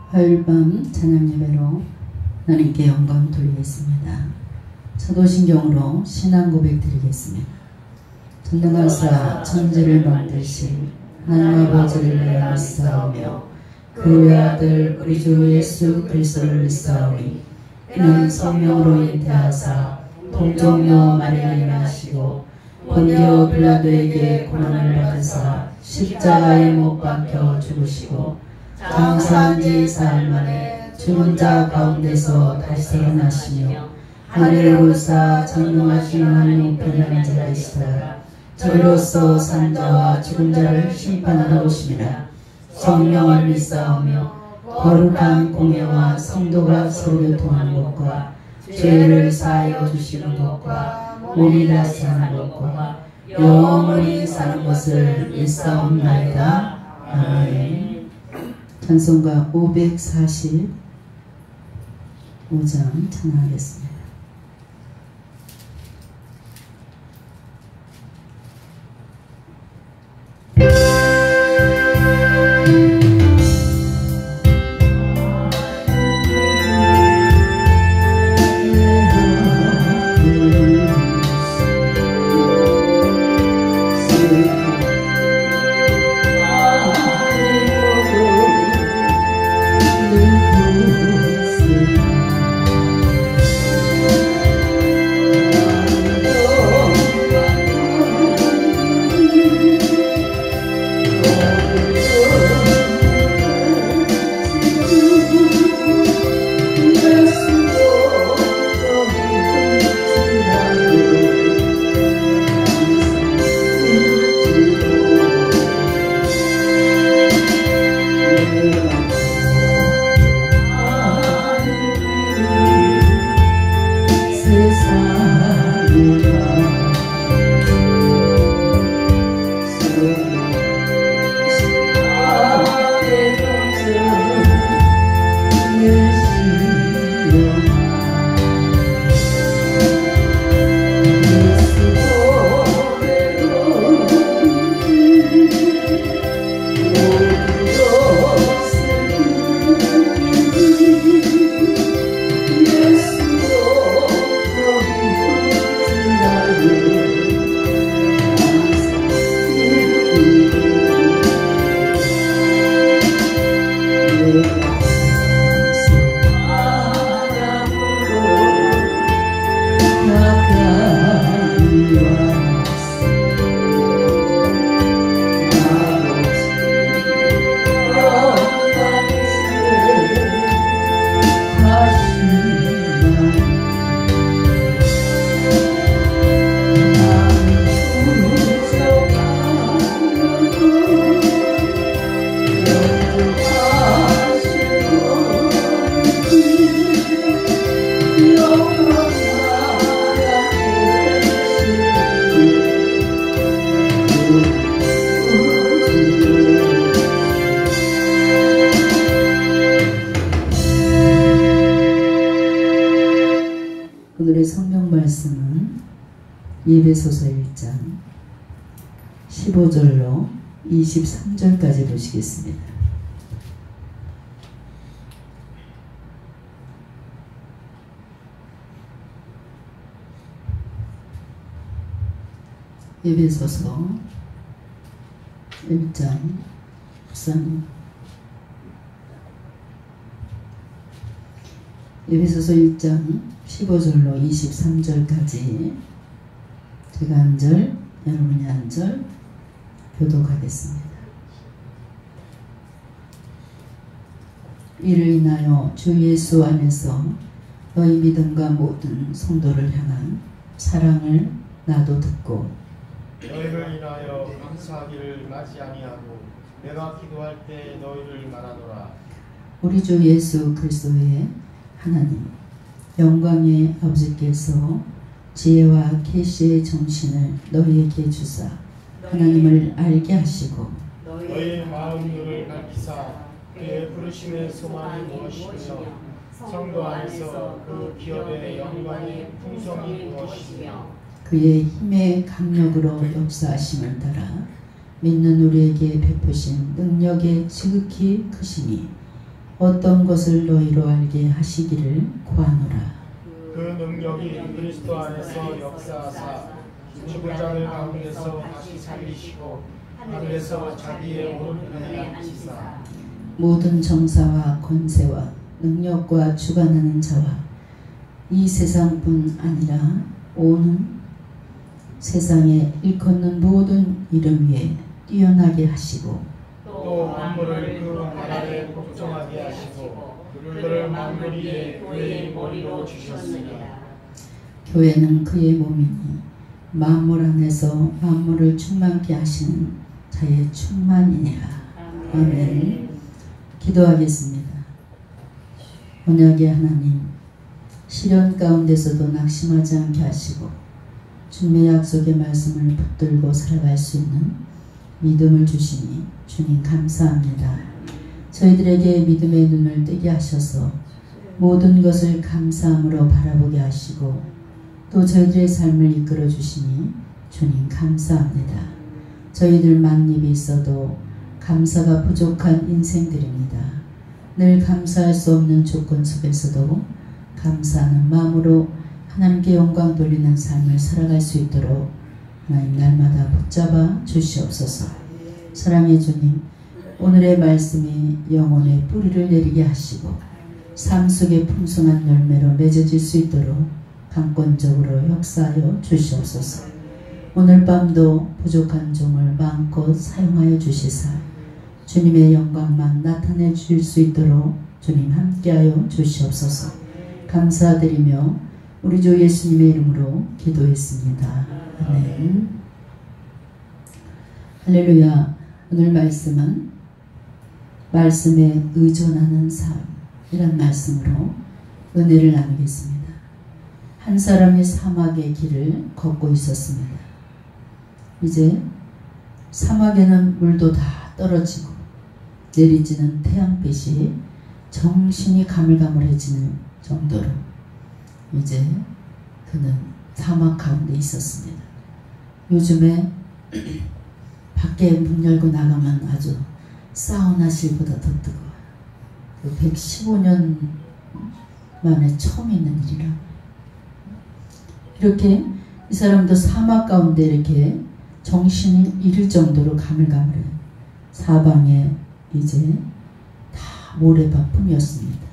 화요일 밤 찬양 예배로 하나님께 영광 돌리겠습니다. 사도신경으로 신앙 고백 드리겠습니다. 전능하사 천지를 만드신 하나님 아버지를 내가 믿사오며 그 외아들 우리 주 예수 그리스도를 믿사오니 이는 성령으로 잉태하사 동정녀 마리아에게 나시고 본디오 빌라도에게 고난을 받으사 십자가에 못 박혀 죽으시고 장사한 지 사흘 만에 죽은 자 가운데서 다시 살아나시며 하늘에 오르사 전능하신 하나님 우편에 앉아 계시다가 저희로서 산 자와 죽은 자를 심판하러 오심이라. 성령을 믿사오며 거룩한 공예와 성도가 서로 교통하는 것과 죄를 사하여 주시는 것과 몸이 다시 사는 것과 영원히 사는 것을 믿사옵나이다. 아멘. 찬송가 545장 찬양하겠습니다. 오늘의 성경 말씀은 예배소서 1장 15절로 23절까지 보시겠습니다. 예배소서 1장 예배소서 1장 15절로 23절까지 제가 한 절, 여러분이 한 절 교독하겠습니다. 이를 인하여 주 예수 안에서 너희 믿음과 모든 성도를 향한 사랑을 나도 듣고 너희를 인하여 감사하기를 마지 아니하고 내가 기도할 때 너희를 말하노라. 우리 주 예수 그리스도의 하나님 영광의 아버지께서 지혜와 계시의 정신을 너희에게 주사 하나님을 알게 하시고 너희의 마음을 밝히사 그의 부르심의 소망이 무엇이며 성도 안에서 그 기업의 영광의 풍성이 무엇이며 그의 힘의 강력으로 역사하심을 따라 믿는 우리에게 베푸신 능력의 지극히 크심이 어떤 것을 너희로 알게 하시기를 구하노라. 그 능력이 그리스도 안에서 역사하사 죽은 자들 가운데서 다시 살리시고 하늘에서 자기의 오른편에 앉히사 모든 정사와 권세와 능력과 주관하는 자와 이 세상뿐 아니라 온 세상에 일컫는 모든 이름 위에 뛰어나게 하시고 또 만물을 그 발 아래 복종하게 하시고 그를 만물 위에 교회의 머리로 주셨으니 교회는 그의 몸이니 만물 안에서 만물을 충만케 하시는 자의 충만이니라. 아멘. 기도하겠습니다. 언약의 하나님, 시련 가운데서도 낙심하지 않게 하시고 주님의 약속의 말씀을 붙들고 살아갈 수 있는 믿음을 주시니 주님 감사합니다. 저희들에게 믿음의 눈을 뜨게 하셔서 모든 것을 감사함으로 바라보게 하시고 또 저희들의 삶을 이끌어 주시니 주님 감사합니다. 저희들 만입이 있어도 감사가 부족한 인생들입니다. 늘 감사할 수 없는 조건 속에서도 감사하는 마음으로 하나님께 영광 돌리는 삶을 살아갈 수 있도록 하나님 날마다 붙잡아 주시옵소서. 사랑의 주님, 오늘의 말씀이 영혼의 뿌리를 내리게 하시고 삶 속에 풍성한 열매로 맺어질 수 있도록 강권적으로 역사하여 주시옵소서. 오늘 밤도 부족한 종을 마음껏 사용하여 주시사 주님의 영광만 나타내 주실 수 있도록 주님 함께하여 주시옵소서. 감사드리며 우리 주 예수님의 이름으로 기도했습니다. 아멘. 할렐루야. 오늘 말씀은 말씀에 의존하는 삶이란 말씀으로 은혜를 나누겠습니다. 한 사람이 사막의 길을 걷고 있었습니다. 이제 사막에는 물도 다 떨어지고 내리지는 태양빛이 정신이 가물가물해지는 정도로 이제 그는 사막 가운데 있었습니다. 요즘에 밖에 문 열고 나가면 아주 사우나실보다 더 뜨거워요. 115년 만에 처음 있는 일이라. 이렇게 이 사람도 사막 가운데 이렇게 정신이 잃을 정도로 가물가물해. 사방에 이제 다 모래밭뿐이었습니다.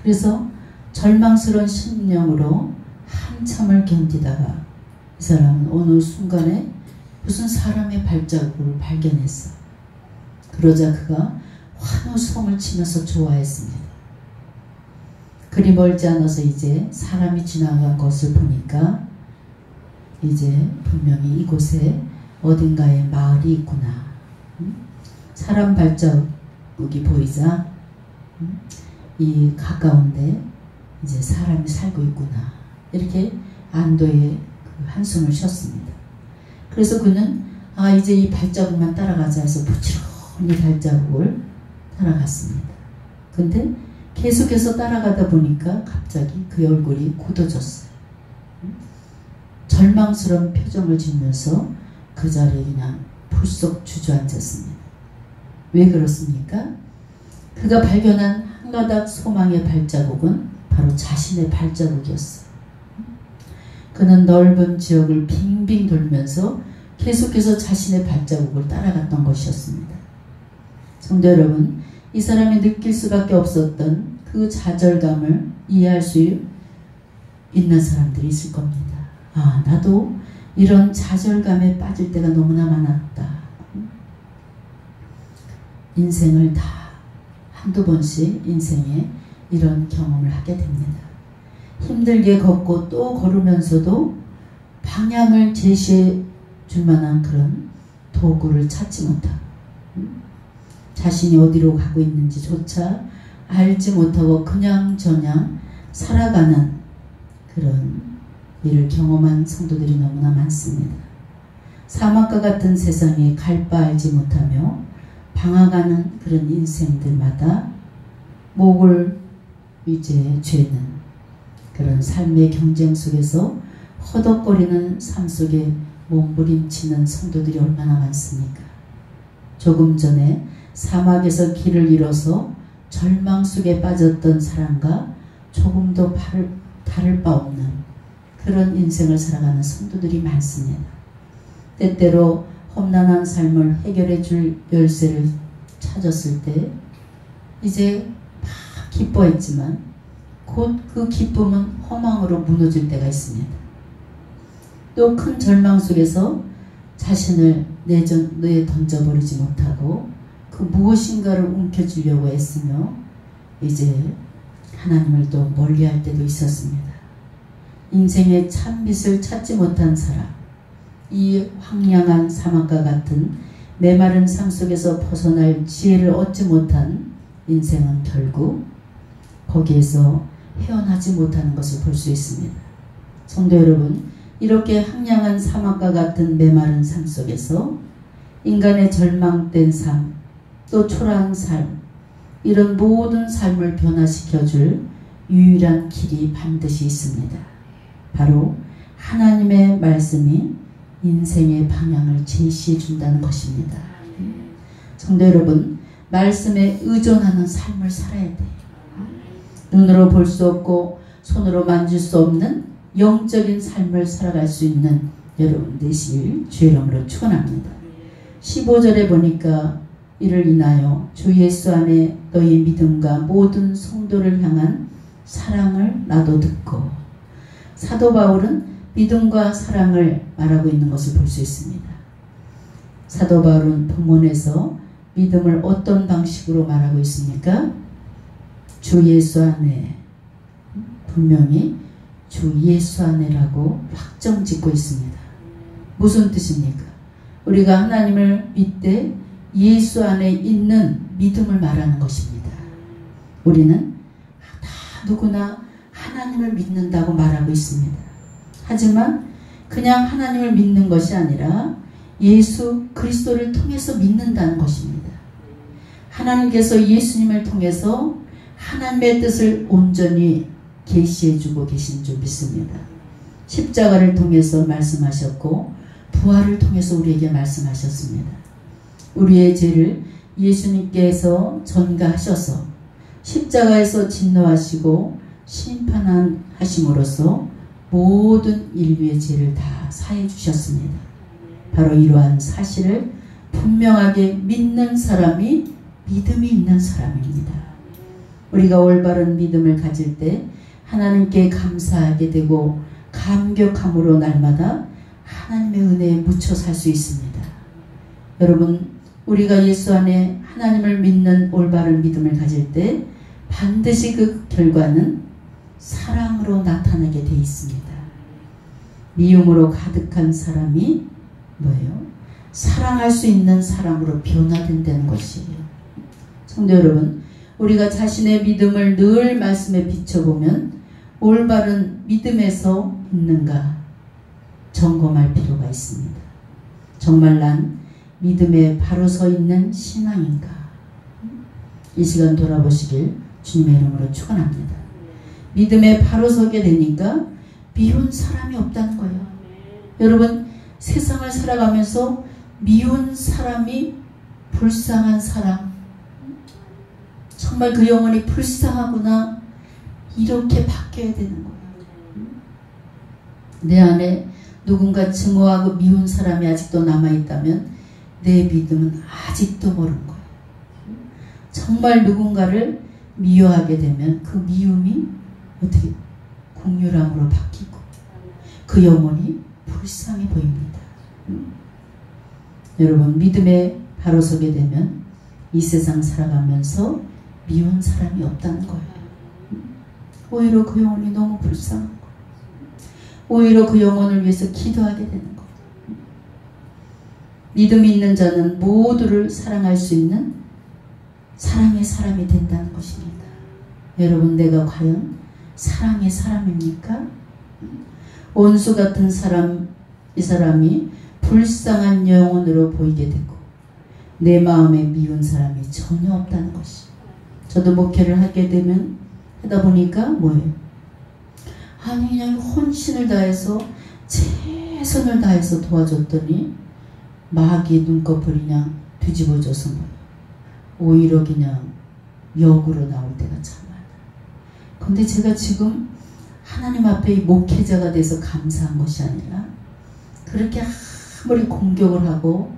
그래서 절망스러운 심령으로 한참을 견디다가 이 사람은 어느 순간에 무슨 사람의 발자국을 발견했어. 그러자 그가 환호성을 치면서 좋아했습니다. 그리 멀지 않아서 이제 사람이 지나간 것을 보니까 이제 분명히 이곳에 어딘가에 마을이 있구나. 사람 발자국이 보이자 이 가까운데 이제 사람이 살고 있구나. 이렇게 안도의 그 한숨을 쉬었습니다. 그래서 그는 이제 이 발자국만 따라가자 해서 부지런히 발자국을 따라갔습니다. 근데 계속해서 따라가다 보니까 갑자기 그의 얼굴이 굳어졌어요. 절망스러운 표정을 짓면서 그 자리에 그냥 불쑥 주저앉았습니다. 왜 그렇습니까? 그가 발견한 한 가닥 소망의 발자국은 바로 자신의 발자국이었어요. 그는 넓은 지역을 빙빙 돌면서 계속해서 자신의 발자국을 따라갔던 것이었습니다. 성도 여러분, 이 사람이 느낄 수밖에 없었던 그 좌절감을 이해할 수 있는 사람들이 있을 겁니다. 나도 이런 좌절감에 빠질 때가 너무나 많았다. 인생을 다 한두 번씩 인생에 이런 경험을 하게 됩니다. 힘들게 걷고 또 걸으면서도 방향을 제시해 줄 만한 그런 도구를 찾지 못하고 자신이 어디로 가고 있는지조차 알지 못하고 그냥저냥 살아가는 그런 일을 경험한 성도들이 너무나 많습니다. 사막과 같은 세상에 갈 바 알지 못하며 방황하는 그런 인생들마다 목을 이제 죄는 그런 삶의 경쟁 속에서 허덕거리는 삶 속에 몸부림치는 성도들이 얼마나 많습니까? 조금 전에 사막에서 길을 잃어서 절망 속에 빠졌던 사람과 조금도 다를 바 없는 그런 인생을 살아가는 성도들이 많습니다. 때때로 험난한 삶을 해결해 줄 열쇠를 찾았을 때 이제 막 기뻐했지만 곧 그 기쁨은 허망으로 무너질 때가 있습니다. 또 큰 절망 속에서 자신을 내에 던져버리지 못하고 그 무엇인가를 움켜쥐려고 애쓰며 이제 하나님을 또 멀리할 때도 있었습니다. 인생의 참빛을 찾지 못한 사람, 이 황량한 사막과 같은 메마른 삶 속에서 벗어날 지혜를 얻지 못한 인생은 결국 거기에서 헤어나지 못하는 것을 볼 수 있습니다. 성도 여러분, 이렇게 황량한 사막과 같은 메마른 삶 속에서 인간의 절망된 삶, 또 초라한 삶, 이런 모든 삶을 변화시켜줄 유일한 길이 반드시 있습니다. 바로 하나님의 말씀이 인생의 방향을 제시해 준다는 것입니다. 성도 여러분, 말씀에 의존하는 삶을 살아야 돼요. 눈으로 볼 수 없고 손으로 만질 수 없는 영적인 삶을 살아갈 수 있는 여러분 되시길 주의 이름으로 축원합니다. 15절에 보니까 이를 인하여 주 예수 안에 너희 믿음과 모든 성도를 향한 사랑을 나도 듣고, 사도 바울은 믿음과 사랑을 말하고 있는 것을 볼 수 있습니다. 사도 바울은 본문에서 믿음을 어떤 방식으로 말하고 있습니까? 주 예수 안에, 분명히 주 예수 안에라고 확정 짓고 있습니다. 무슨 뜻입니까? 우리가 하나님을 믿되 예수 안에 있는 믿음을 말하는 것입니다. 우리는 다 누구나 하나님을 믿는다고 말하고 있습니다. 하지만 그냥 하나님을 믿는 것이 아니라 예수 그리스도를 통해서 믿는다는 것입니다. 하나님께서 예수님을 통해서 하나님의 뜻을 온전히 계시해주고 계신 줄 믿습니다. 십자가를 통해서 말씀하셨고 부활을 통해서 우리에게 말씀하셨습니다. 우리의 죄를 예수님께서 전가하셔서 십자가에서 진노하시고 심판하심으로써 모든 인류의 죄를 다 사해 주셨습니다. 바로 이러한 사실을 분명하게 믿는 사람이 믿음이 있는 사람입니다. 우리가 올바른 믿음을 가질 때 하나님께 감사하게 되고 감격함으로 날마다 하나님의 은혜에 묻혀 살 수 있습니다. 여러분, 우리가 예수 안에 하나님을 믿는 올바른 믿음을 가질 때 반드시 그 결과는 사랑으로 나타나게 돼 있습니다. 미움으로 가득한 사람이 뭐예요? 사랑할 수 있는 사람으로 변화된다는 것이에요. 성도 여러분, 우리가 자신의 믿음을 늘 말씀에 비춰보면 올바른 믿음에서 있는가 점검할 필요가 있습니다. 정말 난 믿음에 바로 서 있는 신앙인가? 이 시간 돌아보시길 주님의 이름으로 축원합니다. 믿음에 바로 서게 되니까 미운 사람이 없다는 거예요. 여러분, 세상을 살아가면서 미운 사람이 불쌍한 사람, 정말 그 영혼이 불쌍하구나, 이렇게 바뀌어야 되는 거예요. 내 안에 누군가 증오하고 미운 사람이 아직도 남아있다면 내 믿음은 아직도 모르는 거예요. 정말 누군가를 미워하게 되면 그 미움이 어떻게 긍휼함으로 바뀌고 그 영혼이 불쌍해 보입니다. 여러분, 믿음에 바로 서게 되면 이 세상 살아가면서 미운 사람이 없다는 거예요. 오히려 그 영혼이 너무 불쌍한 거예요. 오히려 그 영혼을 위해서 기도하게 되는 거예요. 믿음이 있는 자는 모두를 사랑할 수 있는 사랑의 사람이 된다는 것입니다. 여러분, 내가 과연 사랑의 사람입니까? 원수 같은 사람, 이 사람이 불쌍한 영혼으로 보이게 되고 내 마음에 미운 사람이 전혀 없다는 것이. 저도 목회를 하게 되면 하다 보니까 뭐예요? 아니, 그냥 혼신을 다해서 최선을 다해서 도와줬더니 마귀의 눈꺼풀이 그냥 뒤집어져서 뭐예요? 오히려 그냥 역으로 나올 때가 참 많아요. 근데 제가 지금 하나님 앞에 이 목회자가 돼서 감사한 것이 아니라 그렇게 아무리 공격을 하고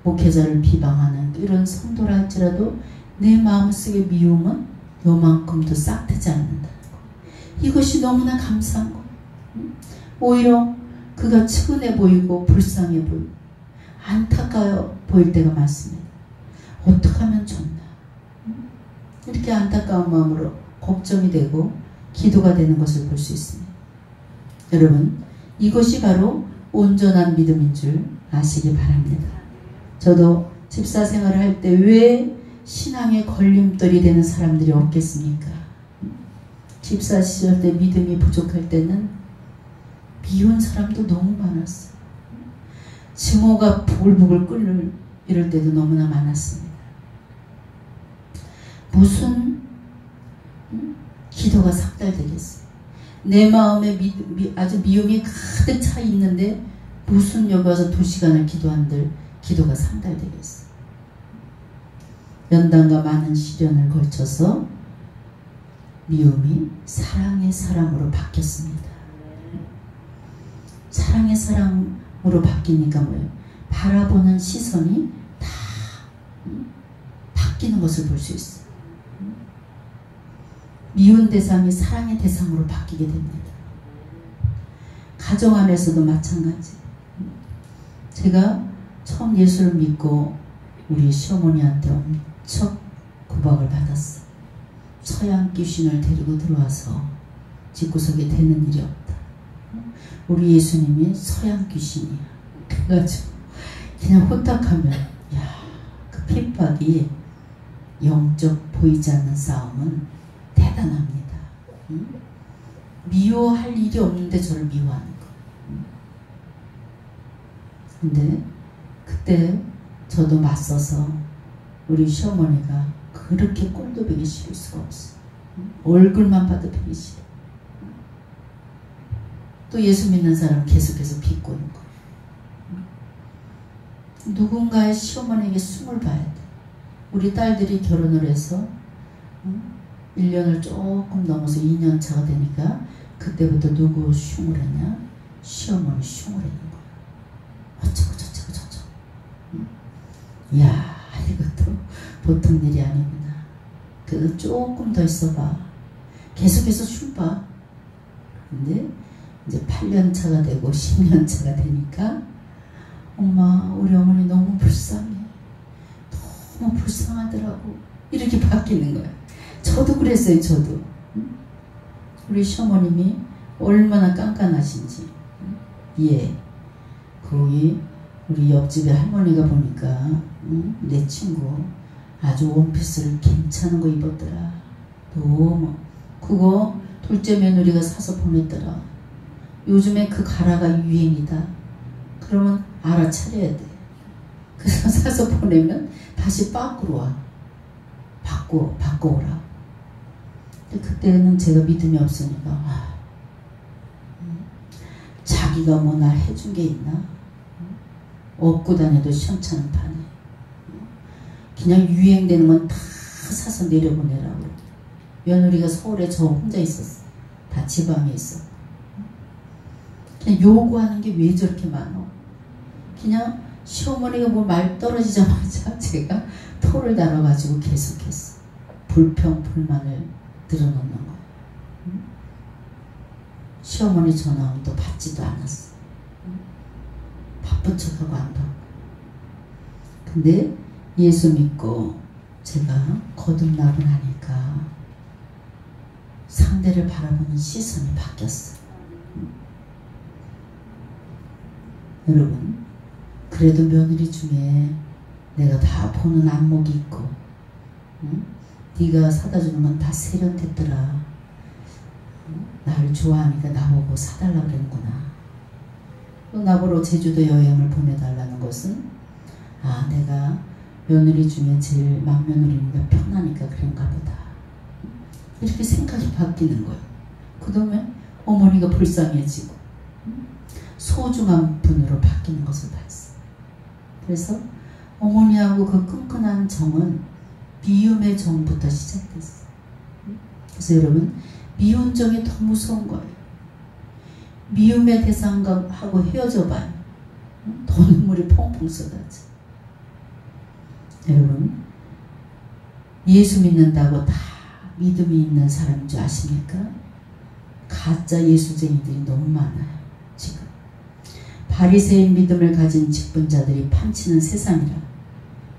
목회자를 비방하는 이런 성도라 할지라도 내 마음속의 미움은 요만큼도 싹트지 않는다는 거. 이것이 너무나 감사한 거. 오히려 그가 측은해 보이고 불쌍해 보이고 안타까워 보일 때가 많습니다. 어떻게 하면 좋나. 이렇게 안타까운 마음으로 걱정이 되고 기도가 되는 것을 볼 수 있습니다. 여러분, 이것이 바로 온전한 믿음인 줄 아시기 바랍니다. 저도 집사 생활을 할 때 왜 신앙의 걸림돌이 되는 사람들이 없겠습니까? 집사 시절 때 믿음이 부족할 때는 미운 사람도 너무 많았어요. 증오가 부글부글 끓는 이럴 때도 너무나 많았습니다. 무슨 기도가 삭달되겠어요. 내 마음에 아주 미움이 가득 차 있는데 무슨 여기 와서 2시간을 기도한들 기도가 상달되겠어요. 연단과 많은 시련을 걸쳐서 미움이 사랑의 사랑으로 바뀌었습니다. 사랑의 사랑으로 바뀌니까 뭐예요? 바라보는 시선이 다 바뀌는 것을 볼 수 있어요. 미운 대상이 사랑의 대상으로 바뀌게 됩니다. 가정 안에서도 마찬가지. 제가 처음 예수를 믿고 우리 시어머니한테 엄청 구박을 받았어요. 서양 귀신을 데리고 들어와서 집구석에 대는 일이 없다. 우리 예수님이 서양 귀신이야. 그래가지고 그냥 호탁하면 그 핍박이 영적 보이지 않는 싸움은 대단합니다. 미워할 일이 없는데 저를 미워하는 거. 근데 그때 저도 맞서서 우리 시어머니가 그렇게 꼴도 보기 싫을 수가 없어요. 얼굴만 봐도 보기 싫어. 또 예수 믿는 사람 계속해서 비꼬는 거. 누군가의 시어머니에게 숨을 봐야 돼. 우리 딸들이 결혼을 해서 1년을 조금 넘어서 2년 차가 되니까 그때부터 누구 흉을 했냐? 시어머니 흉을 했는 거야. 어쩌고 저쩌고 저쩌고. 이야, 이것도 보통 일이 아니구나. 그래도 조금 더 있어봐. 계속해서 흉 봐. 근데 이제 8년 차가 되고 10년 차가 되니까 엄마, 우리 어머니 너무 불쌍해. 너무 불쌍하더라고. 이렇게 바뀌는 거야. 저도 그랬어요. 저도. 우리 시어머님이 얼마나 깐깐하신지. 예. 거기 우리 옆집에 할머니가 보니까 내 친구 아주 원피스를 괜찮은 거 입었더라. 너무. 그거 둘째 며느리가 사서 보냈더라. 요즘에 그 가라가 유행이다. 그러면 알아차려야 돼. 그래서 사서 보내면 다시 밖으로 와. 바꿔오라. 근데 그때는 제가 믿음이 없으니까 자기가 뭐 날 해준 게 있나? 업고 다녀도 시원찮은 판에 그냥 유행되는 건 다 사서 내려보내라고. 며느리가 서울에 저 혼자 있었어. 다 지방에 있어. 그냥 요구하는 게 왜 저렇게 많어? 그냥 시어머니가 뭐 말 떨어지자마자 제가 토를 달아가지고 계속했어. 불평, 불만을 늘어놓는 거야. 시어머니 전화 오면 또 받지도 않았어. 바쁜 척하고 안 받고. 근데 예수 믿고 제가 거듭나고 나니까 상대를 바라보는 시선이 바뀌었어. 여러분, 그래도 며느리 중에 내가 다 보는 안목이 있고, 네가 사다 주는 건 다 세련됐더라. 나를 좋아하니까 나보고 사달라고 그러는구나. 또 나보러 제주도 여행을 보내달라는 것은 내가 며느리 중에 제일 맏며느리니까 편하니까 그런가 보다. 이렇게 생각이 바뀌는 거예요. 그다음에 어머니가 불쌍해지고 소중한 분으로 바뀌는 것을 봤어요. 그래서 어머니하고 그 끈끈한 정은 미움의 정부터 시작됐어요. 그래서 여러분, 미운 정이 더 무서운 거예요. 미움의 대상하고 헤어져 봐요. 더 눈물이 펑펑 쏟아져. 여러분, 예수 믿는다고 다 믿음이 있는 사람인 줄 아십니까? 가짜 예수쟁이들이 너무 많아요. 지금 바리새인 믿음을 가진 직분자들이 판치는 세상이라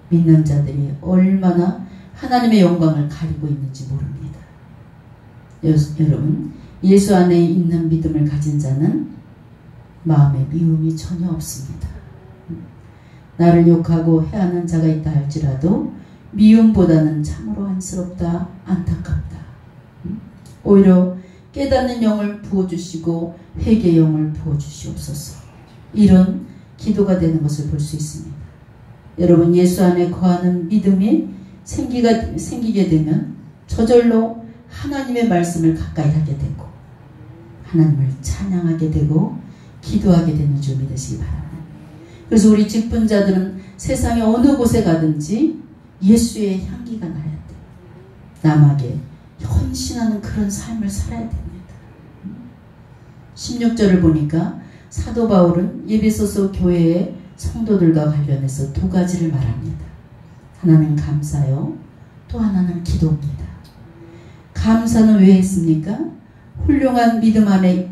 믿는 자들이 얼마나 하나님의 영광을 가리고 있는지 모릅니다. 여러분, 예수 안에 있는 믿음을 가진 자는 마음에 미움이 전혀 없습니다. 나를 욕하고 해하는 자가 있다 할지라도 미움보다는 참으로 안쓰럽다, 안타깝다. 오히려 깨닫는 영을 부어주시고 회개의 영을 부어주시옵소서. 이런 기도가 되는 것을 볼 수 있습니다. 여러분, 예수 안에 거하는 믿음이 생기게 되면 저절로 하나님의 말씀을 가까이 하게 되고 하나님을 찬양하게 되고 기도하게 되는 줄 믿으시기 바랍니다. 그래서 우리 직분자들은 세상의 어느 곳에 가든지 예수의 향기가 나야 돼요. 남에게 헌신하는 그런 삶을 살아야 됩니다. 16절을 보니까 사도 바울은 에베소서 교회의 성도들과 관련해서 두 가지를 말합니다. 하나는 감사요, 또 하나는 기도입니다. 감사는 왜 했습니까? 훌륭한 믿음 안에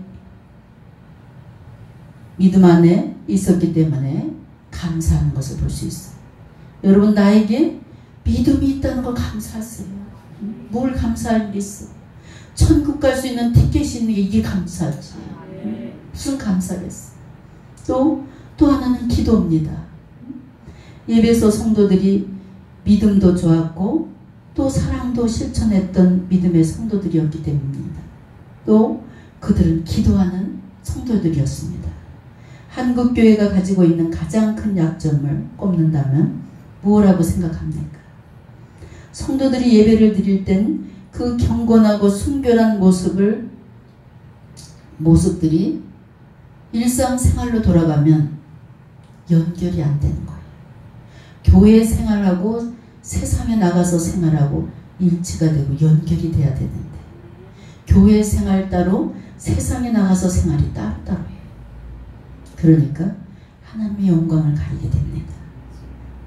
있었기 때문에 감사하는 것을 볼 수 있어요. 여러분, 나에게 믿음이 있다는 걸 감사하세요. 뭘 감사할 일이 있어? 천국 갈 수 있는 티켓이 있는 게 이게 감사지. 무슨 감사겠어? 또 하나는 기도입니다. 에베소 성도들이 믿음도 좋았고 또 사랑도 실천했던 믿음의 성도들이었기 때문입니다. 또 그들은 기도하는 성도들이었습니다. 한국교회가 가지고 있는 가장 큰 약점을 꼽는다면 무엇이라고 생각합니까? 성도들이 예배를 드릴 땐 그 경건하고 순결한 모습들이 일상생활로 돌아가면 연결이 안 되는 거예요. 교회 생활하고 세상에 나가서 생활하고 일치가 되고 연결이 돼야 되는데 교회 생활 따로 세상에 나가서 생활이 따로따로해요. 그러니까 하나님의 영광을 가리게 됩니다.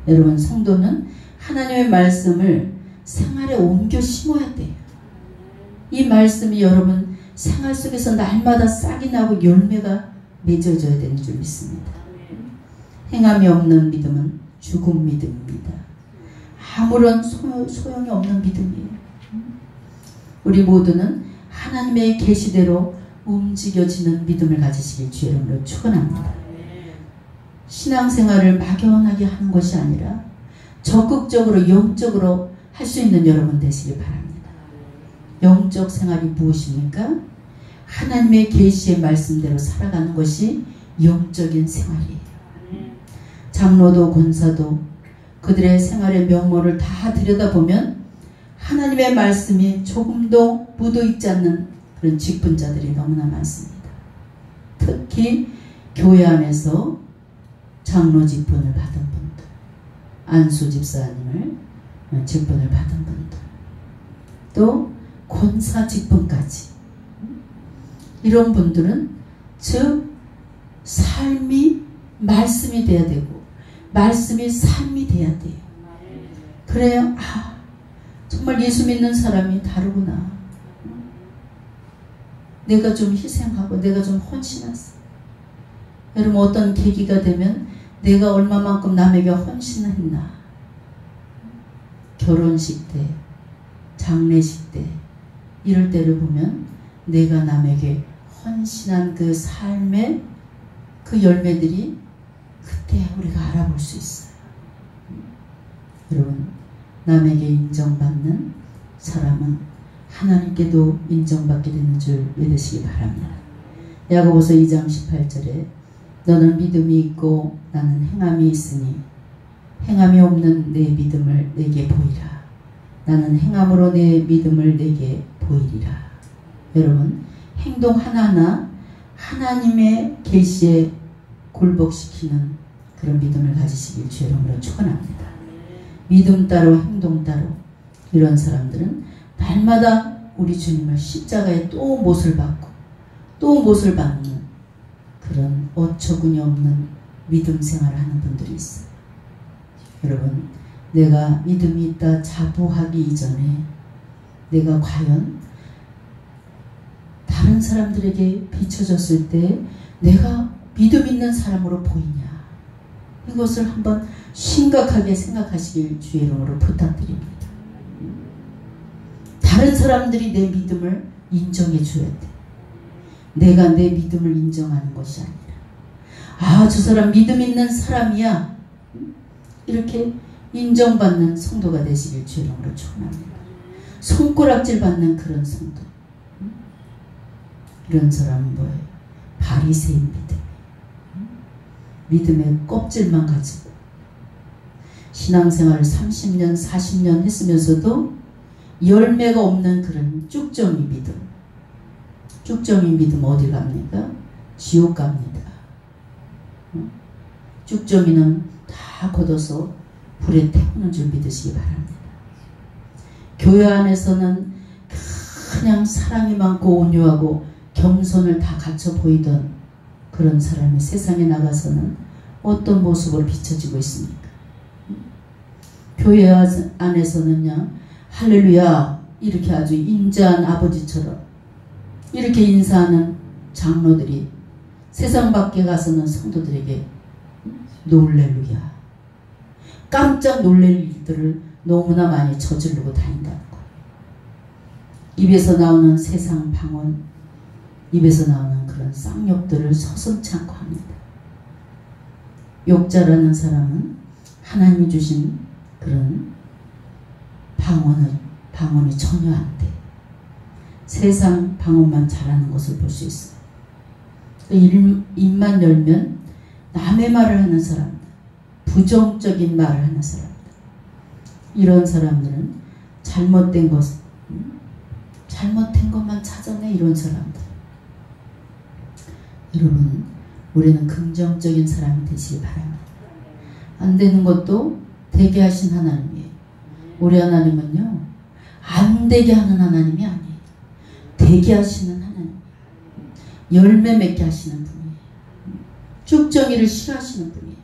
여러분, 성도는 하나님의 말씀을 생활에 옮겨 심어야 돼요. 이 말씀이 여러분 생활 속에서 날마다 싹이 나고 열매가 맺어져야 되는 줄 믿습니다. 행함이 없는 믿음은 죽은 믿음입니다. 아무런 소용이 없는 믿음이에요. 우리 모두는 하나님의 계시대로 움직여지는 믿음을 가지시길 주의 이름으로 축원합니다. 신앙생활을 막연하게 하는 것이 아니라 적극적으로 영적으로 할 수 있는 여러분 되시길 바랍니다. 영적 생활이 무엇입니까? 하나님의 계시의 말씀대로 살아가는 것이 영적인 생활이에요. 장로도 권사도 그들의 생활의 면모를 다 들여다보면 하나님의 말씀이 조금도 묻어있지 않는 그런 직분자들이 너무나 많습니다. 특히 교회 안에서 장로 직분을 받은 분들, 안수 집사님을 직분을 받은 분들, 또 권사 직분까지, 이런 분들은 즉 삶이 말씀이 돼야 되고 말씀이 삶이 돼야 돼요. 그래야 정말 예수 믿는 사람이 다르구나. 내가 좀 희생하고 내가 좀 헌신했어. 여러분, 어떤 계기가 되면 내가 얼마만큼 남에게 헌신했나. 결혼식 때, 장례식 때, 이럴 때를 보면 내가 남에게 헌신한 그 삶의 그 열매들이 그때 우리가 알아볼 수 있어요. 여러분, 남에게 인정받는 사람은 하나님께도 인정받게 되는 줄 믿으시기 바랍니다. 야고보서 2장 18절에 너는 믿음이 있고 나는 행함이 있으니 행함이 없는 내 믿음을 내게 보이라. 나는 행함으로 내 믿음을 내게 보이리라. 여러분, 행동 하나하나 하나님의 계시에 굴복시키는 그런 믿음을 가지시길 주의 이름으로 축원합니다. 믿음 따로 행동 따로 이런 사람들은 날마다 우리 주님을 십자가에 또 못을 받고 또 못을 받는 그런 어처구니 없는 믿음 생활을 하는 분들이 있어요. 여러분, 내가 믿음이 있다 자부하기 이전에 내가 과연 다른 사람들에게 비춰졌을 때 내가 믿음 있는 사람으로 보이냐, 이것을 한번 심각하게 생각하시길 주의 이름으로 부탁드립니다. 다른 사람들이 내 믿음을 인정해 줘야 돼. 내가 내 믿음을 인정하는 것이 아니라, 아, 저 사람 믿음 있는 사람이야, 이렇게 인정받는 성도가 되시길 주의 이름으로 축원합니다. 손가락질 받는 그런 성도, 이런 사람은 뭐예요? 바리새인 믿음. 믿음의 껍질만 가지고 신앙생활을 30년, 40년 했으면서도 열매가 없는 그런 쭉정이 믿음. 쭉정이 믿음 어디 갑니까? 지옥 갑니다. 쭉정이는 다 걷어서 불에 태우는 줄 믿으시기 바랍니다. 교회 안에서는 그냥 사랑이 많고 온유하고 겸손을 다 갖춰 보이던 그런 사람이 세상에 나가서는 어떤 모습으로 비춰지고 있습니까? 교회 안에서는 그냥 할렐루야 이렇게 아주 인자한 아버지처럼 이렇게 인사하는 장로들이 세상 밖에 가서는 성도들에게 놀렐루야, 깜짝 놀랄 일들을 너무나 많이 저지르고 다닌다는 것. 입에서 나오는 세상 방언, 입에서 나오는 그런 쌍욕들을 서슴지 않고 합니다. 욕자라는 사람은 하나님이 주신 그런 방언이 전혀 안 돼. 세상 방언만 잘하는 것을 볼 수 있어요. 입만 열면 남의 말을 하는 사람들, 부정적인 말을 하는 사람들, 이런 사람들은 잘못된 것만 찾아내. 이런 사람들. 여러분, 우리는 긍정적인 사람이 되시기 바랍니다. 안 되는 것도 되게 하신 하나님이에요. 우리 하나님은요, 안 되게 하는 하나님이 아니에요. 되게 하시는 하나님, 열매 맺게 하시는 분이에요. 쭉정이를 싫어하시는 분이에요.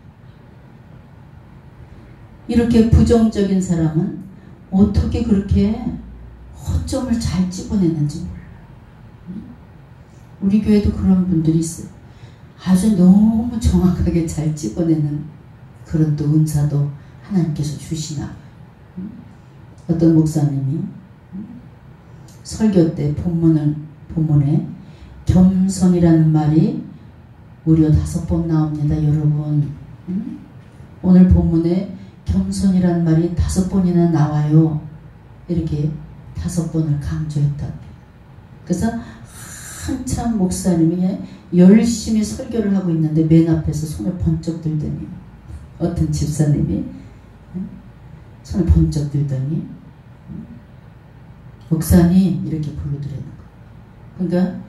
이렇게 부정적인 사람은 어떻게 그렇게 허점을 잘 집어내는지 몰라요. 우리 교회도 그런 분들이 있어요. 아주 너무 정확하게 잘 집어내는 그런 또 은사도 하나님께서 주시나. 어떤 목사님이 설교 때 본문에 겸손이라는 말이 무려 5번 나옵니다. 여러분, 오늘 본문에 겸손이라는 말이 5번이나 나와요. 이렇게 5번을 강조했다. 그래서 한참 목사님이 열심히 설교를 하고 있는데 맨 앞에서 손을 번쩍 들더니, 어떤 집사님이 손을 번쩍 들더니 목사님 이렇게 부르더라는 거예요. 그러니까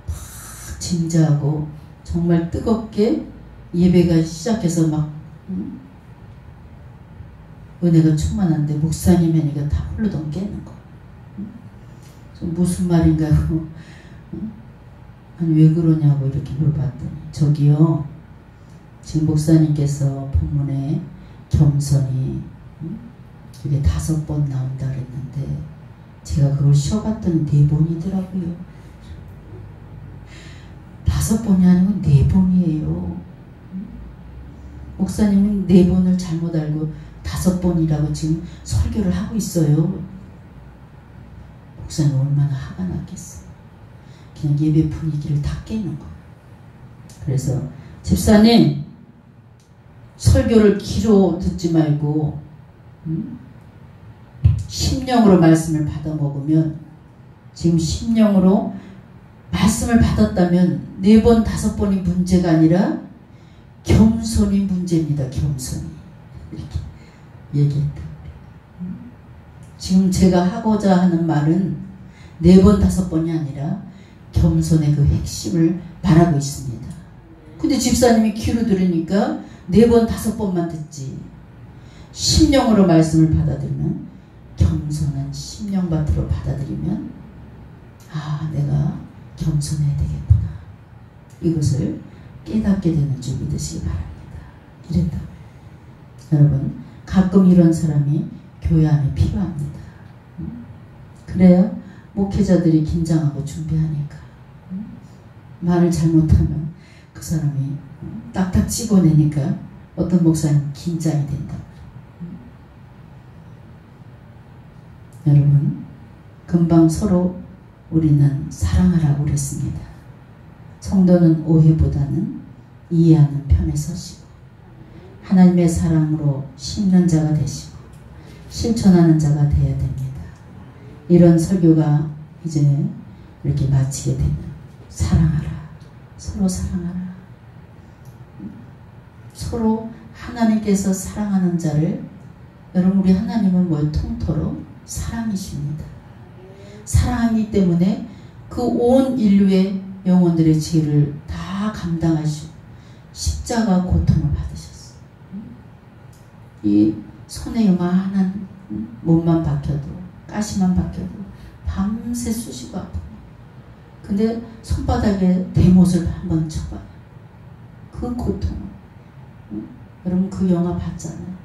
막 진지하고 정말 뜨겁게 예배가 시작해서 막 은혜가 충만한데 목사님 하니까 다 홀로덩 깨는 거. 좀 무슨 말인가 하고 아니 왜 그러냐고 이렇게 물어봤더니, 저기요, 지금 목사님께서 본문에 겸손이 이게 5번 나온다 그랬는데 제가 그걸 쉬어봤더니 4번이더라고요. 5번이 아니고 4번이에요. 목사님은 4번을 잘못 알고 5번이라고 지금 설교를 하고 있어요. 목사님 얼마나 화가 났겠어요. 그냥 예배 분위기를 다 깨는 거예요. 그래서 집사님, 설교를 귀로 듣지 말고 심령으로 말씀을 받아 먹으면, 지금 심령으로 말씀을 받았다면 4번, 5번이 문제가 아니라 겸손이 문제입니다. 겸손이. 이렇게 얘기했다. 지금 제가 하고자 하는 말은 4번, 5번이 아니라 겸손의 그 핵심을 말하고 있습니다. 근데 집사님이 귀로 들으니까 4번, 5번만 듣지. 심령으로 말씀을 받아들면 겸손한 심령밭으로 받아들이면 아, 내가 겸손해야 되겠구나. 이것을 깨닫게 되는 줄 믿으시기 바랍니다. 이랬다. 여러분, 가끔 이런 사람이 교회 안에 필요합니다. 그래야 목회자들이 긴장하고 준비하니까. 말을 잘못하면 그 사람이 딱딱 찍어내니까 어떤 목사님 긴장이 된다. 여러분, 금방 서로 우리는 사랑하라고 그랬습니다. 성도는 오해보다는 이해하는 편에 서시고 하나님의 사랑으로 심는 자가 되시고 실천하는 자가 되어야 됩니다. 이런 설교가 이제 이렇게 마치게 되면 사랑하라. 서로 사랑하라. 서로 하나님께서 사랑하는 자를, 여러분, 우리 하나님은 뭐예요? 통틀어 사랑이십니다. 사랑하기 때문에 그 온 인류의 영혼들의 죄를 다 감당하시고 십자가 고통을 받으셨어요. 이 손에 요만한 몸만 박혀도, 가시만 박혀도 밤새 쑤시고 아프고, 근데 손바닥에 대못을 한번 쳐봐요. 그 고통을. 여러분, 그 영화 봤잖아요.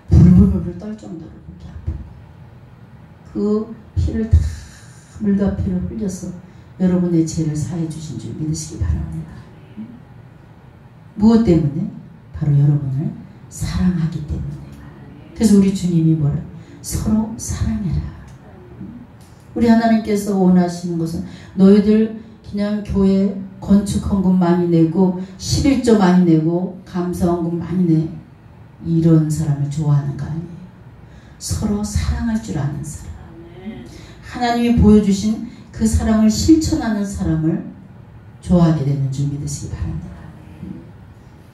부르르르 떨 정도로 그렇게 아파요. 그 피를 다 물과 피를 흘려서 여러분의 죄를 사해 주신 줄 믿으시기 바랍니다. 무엇 때문에? 바로 여러분을 사랑하기 때문에. 그래서 우리 주님이 뭐라? 서로 사랑해라. 우리 하나님께서 원하시는 것은 너희들 그냥 교회 건축헌금 많이 내고 11조 많이 내고 감사헌금 많이 내, 이런 사람을 좋아하는 거 아니에요. 서로 사랑할 줄 아는 사람, 하나님이 보여주신 그 사랑을 실천하는 사람을 좋아하게 되는 줄 믿으시기 바랍니다.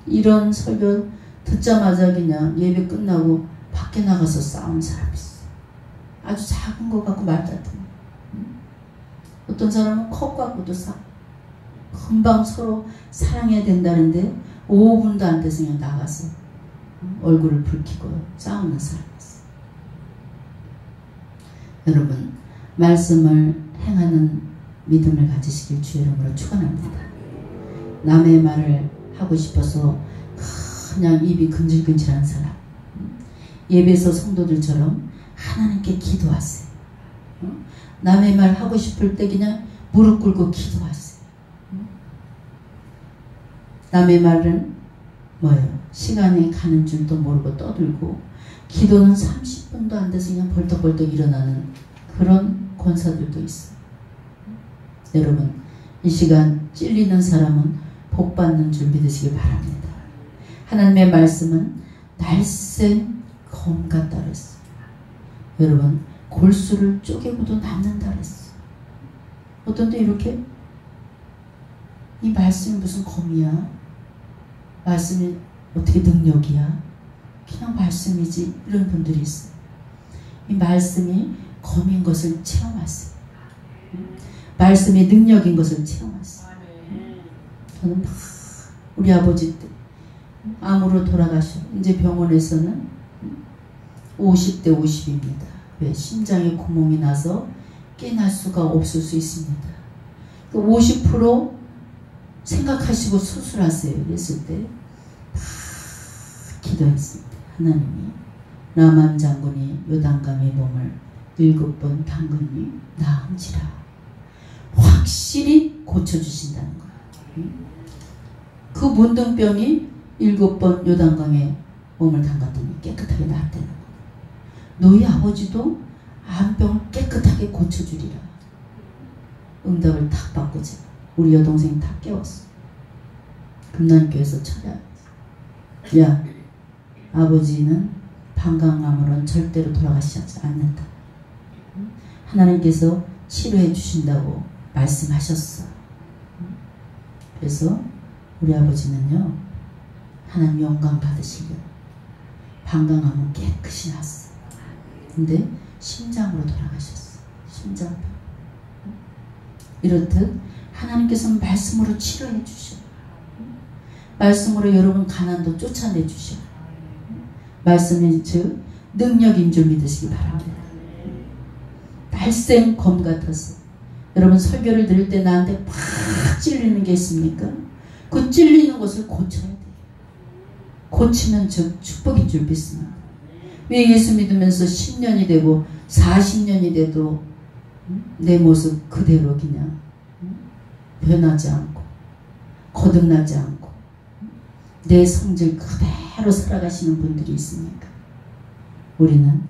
이런 설교 듣자마자 그냥 예배 끝나고 밖에 나가서 싸운 사람이 있어요. 아주 작은 거 갖고 말다툼. 어떤 사람은 컵 갖고도 싸워. 금방 서로 사랑해야 된다는데 5분도 안 돼서 그냥 나가서 얼굴을 붉히고 싸우는 사람이 있어요. 여러분, 말씀을 행하는 믿음을 가지시길 주의 이름으로 축원합니다. 남의 말을 하고 싶어서 그냥 입이 근질근질한 사람, 예배에서 성도들처럼 하나님께 기도하세요. 남의 말 하고 싶을 때 그냥 무릎 꿇고 기도하세요. 남의 말은 뭐예요? 시간이 가는 줄도 모르고 떠들고, 기도는 30분도 안 돼서 그냥 벌떡벌떡 일어나는 그런 권사들도 있어요. 여러분, 이 시간 찔리는 사람은 복 받는 줄 믿으시기 바랍니다. 하나님의 말씀은 날쌘 검 같다 그랬어요. 여러분, 골수를 쪼개고도 남는다 그랬어요. 어떤 때 이렇게, 이 말씀이 무슨 검이야? 말씀이 어떻게 능력이야? 그냥 말씀이지, 이런 분들이 있어요. 이 말씀이 검인 것을 체험하세요. 말씀이 능력인 것을 체험하세요. 저는 막 우리 아버지 때 암으로 돌아가셔. 이제 병원에서는 50대 50입니다. 왜? 심장에 구멍이 나서 깨날 수가 없을 수 있습니다. 50% 생각하시고 수술하세요. 그랬을 때 기도했습니다. 하나님이 나만 장군이 요단강의 몸을 7번 담그니 나은지라. 확실히 고쳐주신다는 거예요. 그 문둥병이 7번 요단강에 몸을 담갔더니 깨끗하게 나았다는 거예요. 너희 아버지도 암병을 깨끗하게 고쳐주리라. 응답을 탁 받고 제가 우리 여동생이 다 깨웠어. 금난교에서 철야, 야, 아버지는 방광암으로는 절대로 돌아가시지 않는다. 하나님께서 치료해 주신다고 말씀하셨어. 그래서 우리 아버지는요, 하나님 영광 받으시려 방광암은 깨끗이 났어. 근데 심장으로 돌아가셨어. 심장병. 이렇듯 하나님께서는 말씀으로 치료해 주셔. 말씀으로 여러분 가난도 쫓아내 주셔. 말씀이 즉 능력인 줄 믿으시기 바랍니다. 말생 검 같았어요. 여러분 설교를 들을 때 나한테 팍 찔리는 게 있습니까? 그 찔리는 것을 고쳐야 돼요. 고치면 저 축복인 줄 믿습니다. 왜 예수 믿으면서 10년이 되고 40년이 돼도 내 모습 그대로 그냥 변하지 않고 거듭나지 않고 내 성질 그대로 살아가시는 분들이 있습니까? 우리는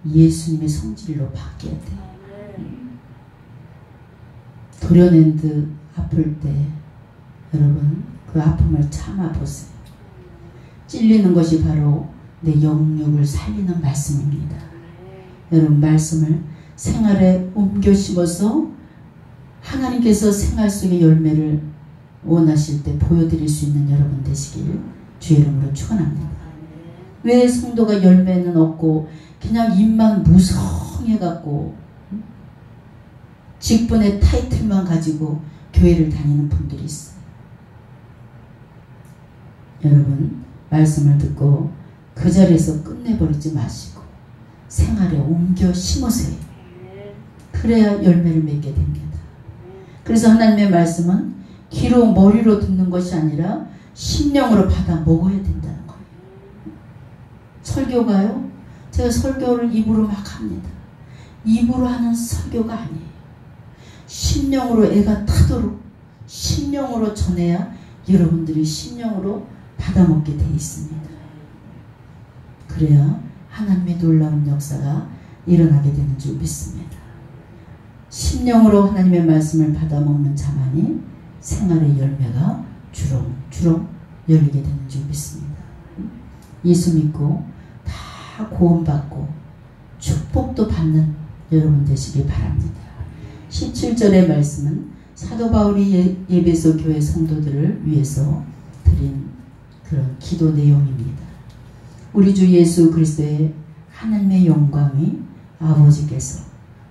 예수님의 성질로 바뀌어야 돼요. 도려낸 듯 아플 때 여러분 그 아픔을 참아보세요. 찔리는 것이 바로 내 영육을 살리는 말씀입니다. 여러분 말씀을 생활에 옮겨 심어서 하나님께서 생활 속의 열매를 원하실 때 보여드릴 수 있는 여러분 되시길 주의 이름으로 축원합니다. 왜 성도가 열매는 없고 그냥 입만 무성해갖고 직분의 타이틀만 가지고 교회를 다니는 분들이 있어요. 여러분 말씀을 듣고 그 자리에서 끝내버리지 마시고 생활에 옮겨 심으세요. 그래야 열매를 맺게 됩니다. 그래서 하나님의 말씀은 귀로 머리로 듣는 것이 아니라 심령으로 받아 먹어야 된다는 거예요. 설교가요? 제가 설교를 입으로 막 합니다. 입으로 하는 설교가 아니에요. 심령으로 애가 타도록 심령으로 전해야 여러분들이 심령으로 받아먹게 돼 있습니다. 그래야 하나님의 놀라운 역사가 일어나게 되는 줄 믿습니다. 심령으로 하나님의 말씀을 받아먹는 자만이 생활의 열매가 주렁주렁 열리게 되는 줄 믿습니다. 예수 믿고 다 구원받고 축복도 받는 여러분 되시길 바랍니다. 17절의 말씀은 사도 바울이 에베소 교회 성도들을 위해서 드린 그런 기도 내용입니다. 우리 주 예수 그리스도의 하나님의 영광이 아버지께서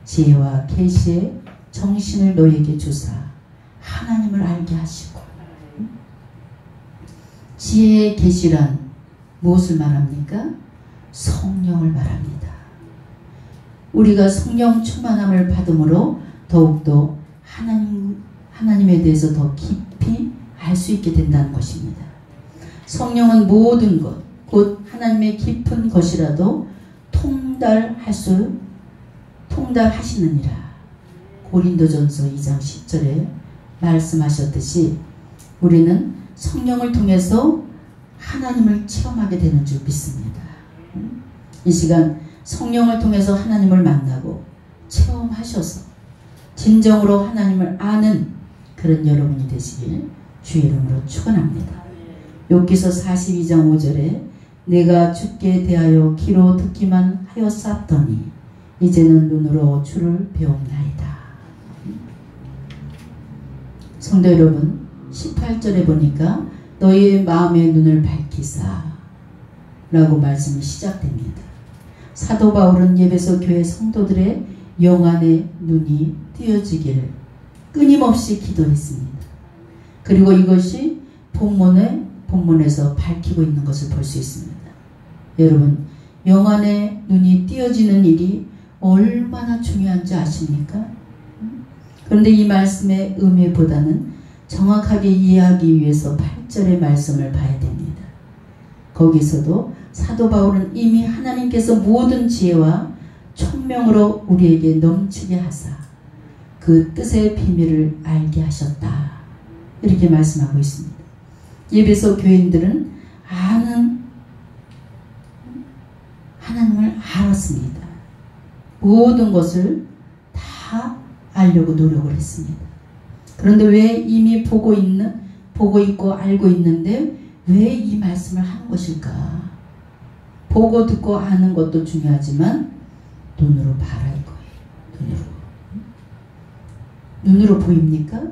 지혜와 계시의 정신을 너에게 주사 하나님을 알게 하시고, 지혜의 계시란 무엇을 말합니까? 성령을 말합니다. 우리가 성령 충만함을 받음으로 더욱더 하나님에 대해서 더 깊이 알 수 있게 된다는 것입니다. 성령은 모든 것, 곧 하나님의 깊은 것이라도 통달하시느니라. 고린도전서 2장 10절에 말씀하셨듯이 우리는 성령을 통해서 하나님을 체험하게 되는 줄 믿습니다. 이 시간 성령을 통해서 하나님을 만나고 체험하셔서 진정으로 하나님을 아는 그런 여러분이 되시길 주의 이름으로 축원합니다. 욥기서 42장 5절에 내가 주께 대하여 귀로 듣기만 하였사더니 이제는 눈으로 주를 배움나이다. 성도 여러분, 18절에 보니까 너희의 마음의 눈을 밝히사 라고 말씀이 시작됩니다. 사도 바울은 에베소 교회 성도들의 영안의 눈이 띄어지기를 끊임없이 기도했습니다. 그리고 이것이 본문에서 밝히고 있는 것을 볼 수 있습니다. 여러분, 영안의 눈이 띄어지는 일이 얼마나 중요한지 아십니까? 그런데 이 말씀의 의미보다는 정확하게 이해하기 위해서 8절의 말씀을 봐야 됩니다. 거기서도 사도 바울은 이미 하나님께서 모든 지혜와 총명으로 우리에게 넘치게 하사 그 뜻의 비밀을 알게 하셨다. 이렇게 말씀하고 있습니다. 에베소 교인들은 하나님을 알았습니다. 모든 것을 다 알려고 노력을 했습니다. 그런데 왜 이미 보고 있고 알고 있는데 왜 이 말씀을 하는 것일까? 보고 듣고 아는 것도 중요하지만 눈으로 봐라 이거예요. 눈으로 보입니까?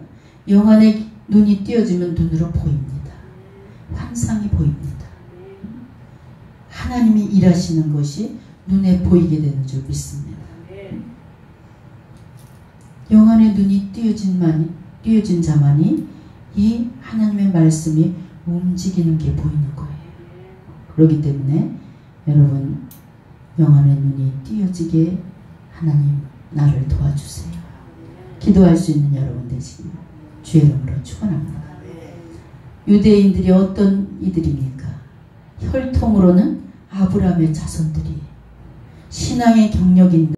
영안의 눈이 띄어지면 눈으로 보입니다. 환상이 보입니다. 하나님이 일하시는 것이 눈에 보이게 되는 줄 믿습니다. 영안의 눈이 띄어진 자만이 이 하나님의 말씀이 움직이는 게 보이는 거예요. 그렇기 때문에 여러분, 영안의 눈이 띄어지게 하나님 나를 도와주세요. 기도할 수 있는 여러분 되시길 주의 이름으로 축원합니다. 유대인들이 어떤 이들입니까? 혈통으로는 아브라함의 자손들이 신앙의 경력인데